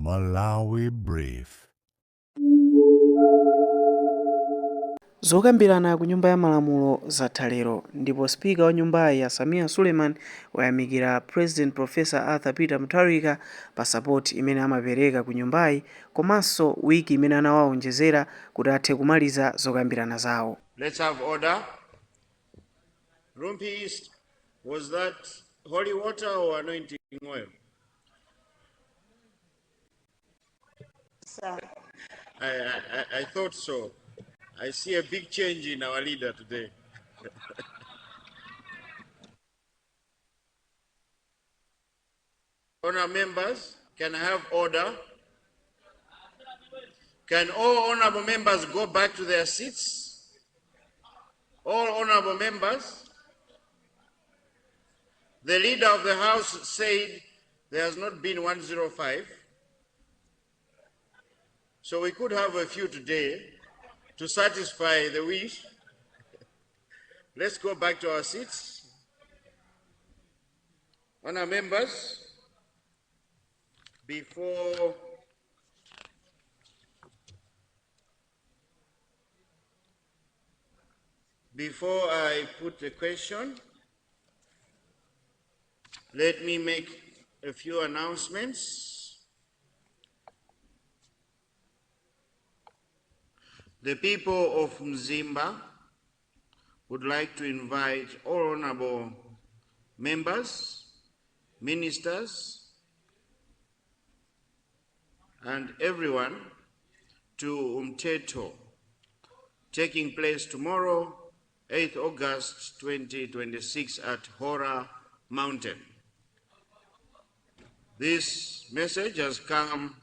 Malawi Brief. Zokambirana ku nyumba ya malamulo zatha lero ndipo spika wa nyumbayi Samia Suleiman wayamikira President Professor Arthur Peter Mutharika pa sapoti imene amapereka ku nyumbayi komanso wiki imene anawawonjezera kuti athe kumaliza zokambirana zawo. Let's have order. Room peace. Was that holy water or anointing oil? Sir. I thought so. I see a big change in our leader today. Honourable members, can I have order? Can all honourable members go back to their seats? All honourable members? The leader of the House said there has not been 105. So we could have a few today to satisfy the wish. Let's go back to our seats. Honourable members, before I put the question, let me make a few announcements. The people of Mzimba would like to invite all honorable members, ministers, and everyone to Umteto, taking place tomorrow, 8th August 2026 at Hora Mountain. This message has come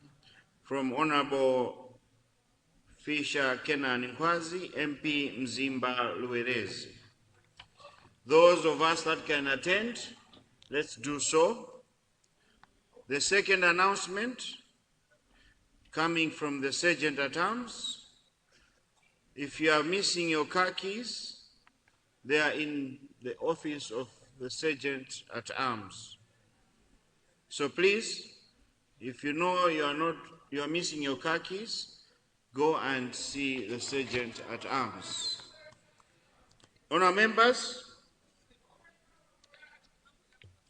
from Honorable Fisher Kenan Nkwazi, MP Mzimba Luerezi. Those of us that can attend, let's do so. The second announcement, coming from the Sergeant at Arms, if you are missing your car keys, they are in the office of the Sergeant at Arms. So please, if you know you are missing your car keys, go and see the Sergeant at Arms. Honourable members,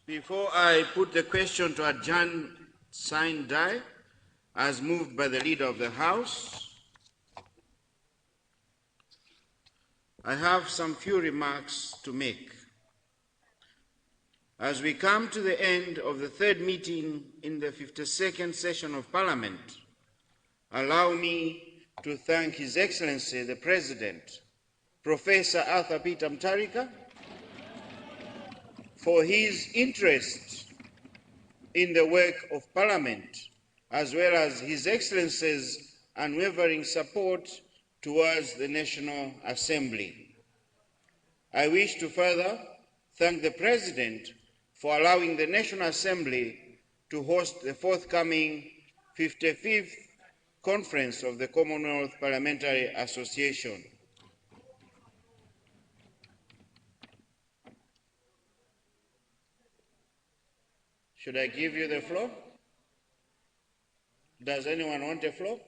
before I put the question to adjourn signed die, as moved by the Leader of the House, I have some few remarks to make. As we come to the end of the third meeting in the 52nd session of Parliament, allow me to thank His Excellency the President, Professor Arthur Peter Mutharika, for his interest in the work of Parliament, as well as His Excellency's unwavering support towards the National Assembly. I wish to further thank the President for allowing the National Assembly to host the forthcoming 55th Conference of the Commonwealth Parliamentary Association. Should I give you the floor? Does anyone want the floor?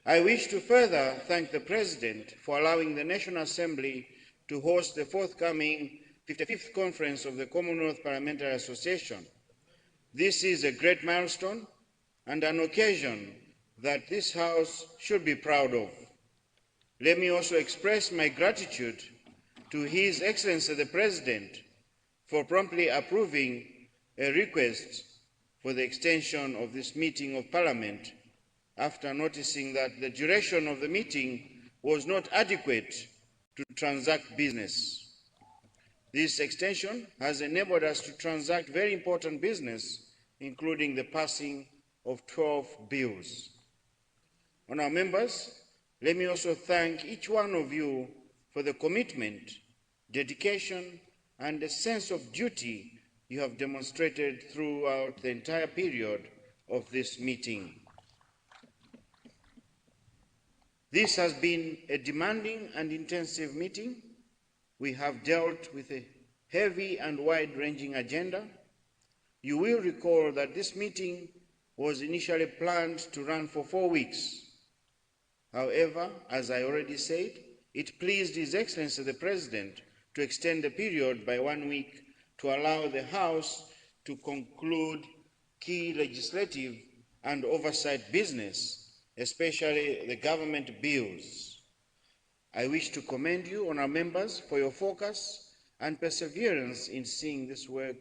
I wish to further thank the President for allowing the National Assembly to host the forthcoming 55th Conference of the Commonwealth Parliamentary Association. This is a great milestone and an occasion that this House should be proud of. Let me also express my gratitude to His Excellency the President for promptly approving a request for the extension of this meeting of Parliament after noticing that the duration of the meeting was not adequate to transact business. This extension has enabled us to transact very important business, including the passing of 12 bills. Honourable members, let me also thank each one of you for the commitment, dedication, and a sense of duty you have demonstrated throughout the entire period of this meeting. This has been a demanding and intensive meeting. We have dealt with a heavy and wide-ranging agenda. You will recall that this meeting was initially planned to run for 4 weeks. However, as I already said, it pleased His Excellency the President to extend the period by 1 week to allow the House to conclude key legislative and oversight business, especially the government bills. I wish to commend you, honourable members, for your focus and perseverance in seeing this work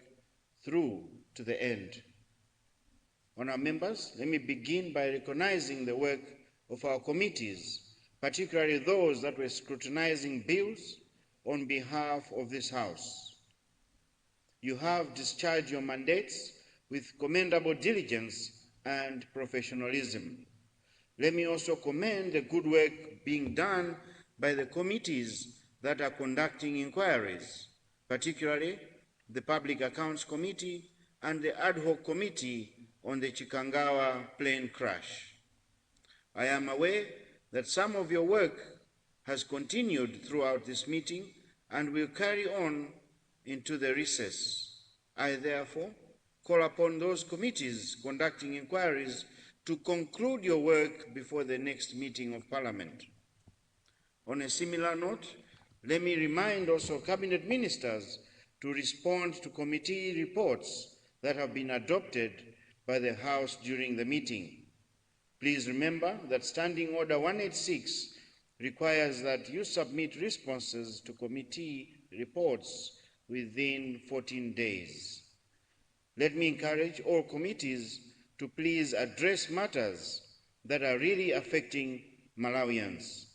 through to the end. Honourable members, let me begin by recognizing the work of our committees, particularly those that were scrutinizing bills on behalf of this House. You have discharged your mandates with commendable diligence and professionalism. Let me also commend the good work being done by the committees that are conducting inquiries, particularly the Public Accounts Committee and the Ad hoc Committee on the Chikangawa plane crash. I am aware that some of your work has continued throughout this meeting and will carry on into the recess. I therefore call upon those committees conducting inquiries to conclude your work before the next meeting of Parliament. On a similar note, let me remind also Cabinet Ministers to respond to committee reports that have been adopted by the House during the meeting. Please remember that Standing Order 186 requires that you submit responses to committee reports within 14 days. Let me encourage all committees to please address matters that are really affecting Malawians.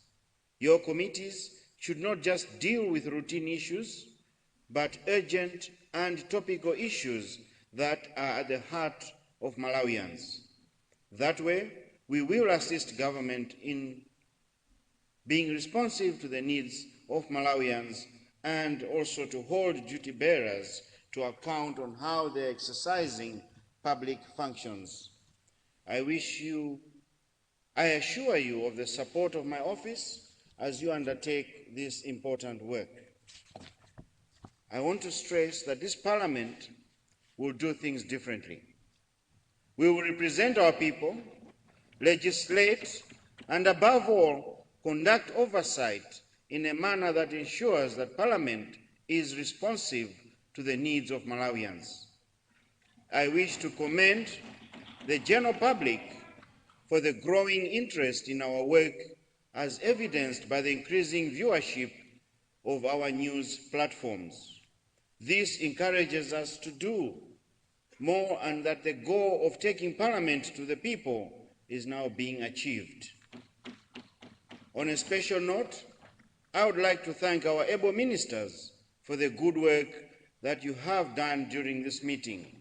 Your committees should not just deal with routine issues, but urgent and topical issues that are at the heart of Malawians. That way, we will assist government in being responsive to the needs of Malawians and also to hold duty bearers to account on how they are exercising public functions. I assure you of the support of my office as you undertake this important work. I want to stress that this Parliament will do things differently. We will represent our people, legislate, and above all, conduct oversight in a manner that ensures that Parliament is responsive to the needs of Malawians. I wish to commend the general public for the growing interest in our work, as evidenced by the increasing viewership of our news platforms. This encourages us to do more, and that the goal of taking Parliament to the people is now being achieved. On a special note, I would like to thank our able ministers for the good work that you have done during this meeting.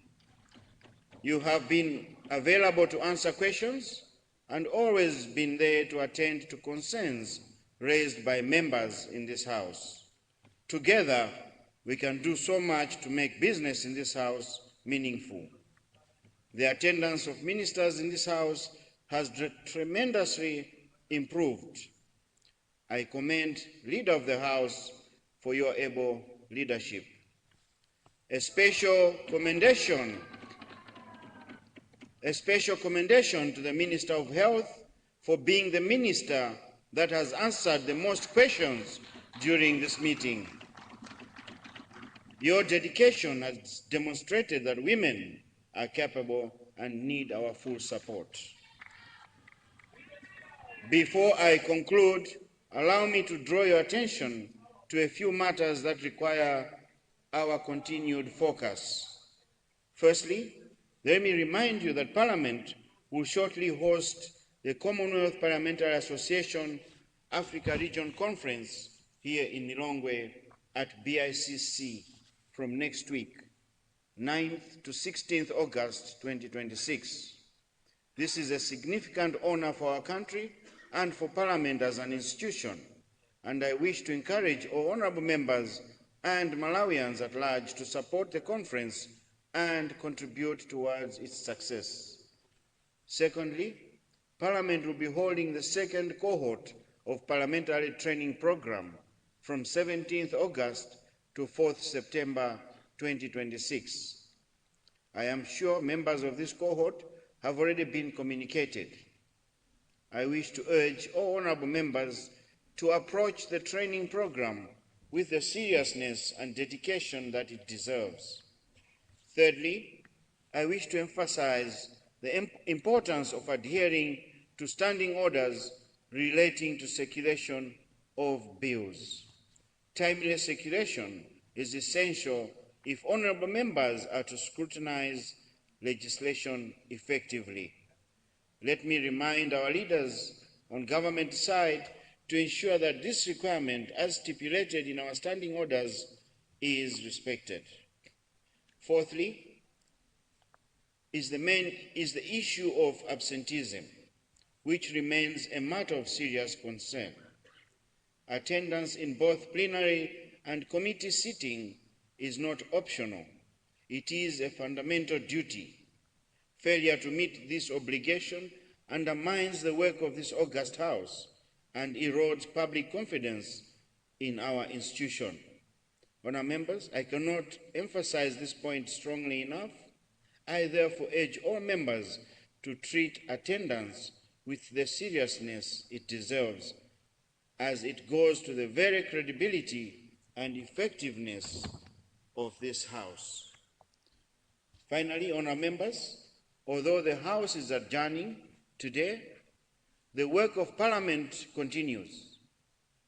You have been available to answer questions and always been there to attend to concerns raised by members in this House. Together, we can do so much to make business in this House meaningful. The attendance of ministers in this House has tremendously improved. I commend Leader of the House for your able leadership. A special commendation to the Minister of Health for being the minister that has answered the most questions during this meeting. Your dedication has demonstrated that women are capable and need our full support. Before I conclude, allow me to draw your attention to a few matters that require our continued focus. Firstly, let me remind you that Parliament will shortly host the Commonwealth Parliamentary Association Africa Region Conference here in Lilongwe at BICC from next week, 9th to 16th August 2026. This is a significant honor for our country and for Parliament as an institution, and I wish to encourage all honorable members and Malawians at large to support the conference and contribute towards its success. Secondly, Parliament will be holding the second cohort of Parliamentary Training Program from 17th August to 4th September 2026. I am sure members of this cohort have already been communicated. I wish to urge all honourable members to approach the training program with the seriousness and dedication that it deserves. Thirdly, I wish to emphasize the importance of adhering to standing orders relating to circulation of bills. Timely circulation is essential if honourable members are to scrutinize legislation effectively. Let me remind our leaders on government side to ensure that this requirement, as stipulated in our standing orders, is respected. Fourthly, is the issue of absenteeism, which remains a matter of serious concern. Attendance in both plenary and committee sitting is not optional. It is a fundamental duty. Failure to meet this obligation undermines the work of this august House and erodes public confidence in our institution. Honourable members, I cannot emphasize this point strongly enough. I therefore urge all members to treat attendance with the seriousness it deserves, as it goes to the very credibility and effectiveness of this House. Finally, honourable members, although the House is adjourning today, the work of Parliament continues,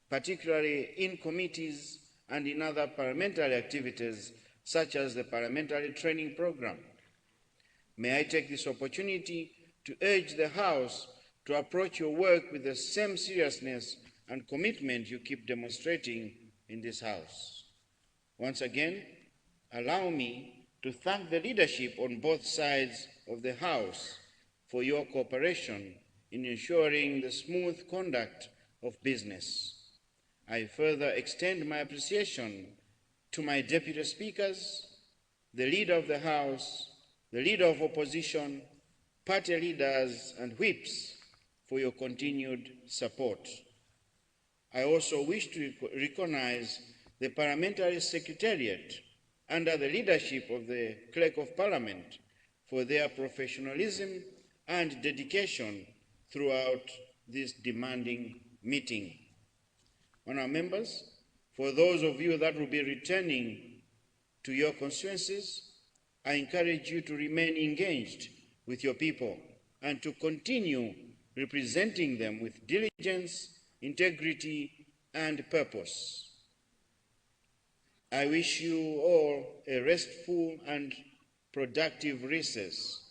particularly in committees and in other parliamentary activities such as the Parliamentary Training Program. May I take this opportunity to urge the House to approach your work with the same seriousness and commitment you keep demonstrating in this House. Once again, allow me to thank the leadership on both sides of the House for your cooperation in ensuring the smooth conduct of business. I further extend my appreciation to my deputy speakers, the leader of the House, the leader of opposition, party leaders and whips for your continued support. I also wish to recognize the Parliamentary Secretariat under the leadership of the Clerk of Parliament for their professionalism and dedication throughout this demanding meeting. Honourable members, for those of you that will be returning to your constituencies, I encourage you to remain engaged with your people and to continue representing them with diligence, integrity, and purpose. I wish you all a restful and productive recess.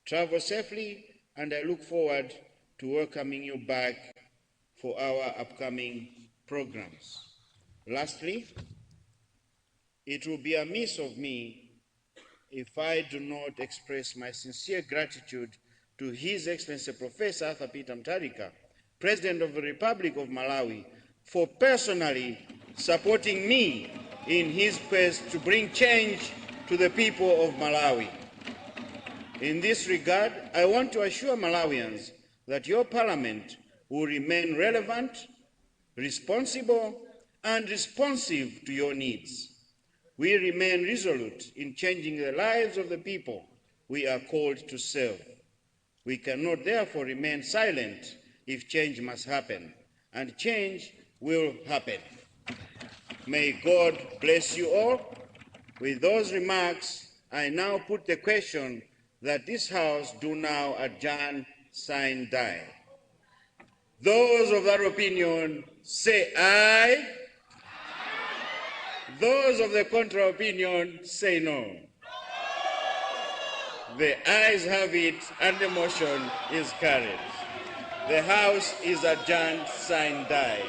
Travel safely, and I look forward to welcoming you back for our upcoming programs. Lastly, it will be amiss of me if I do not express my sincere gratitude to His Excellency Professor Arthur Peter Mutharika, President of the Republic of Malawi, for personally supporting me in his quest to bring change to the people of Malawi. In this regard, I want to assure Malawians that your Parliament will remain relevant, responsible, and responsive to your needs. We remain resolute in changing the lives of the people we are called to serve. We cannot therefore remain silent if change must happen, and change will happen. May God bless you all. With those remarks, I now put the question that this House do now adjourn, sign, die. Those of that opinion say aye. Those of the contra opinion say no. The ayes have it and the motion is carried. The House is adjourned, sign, die.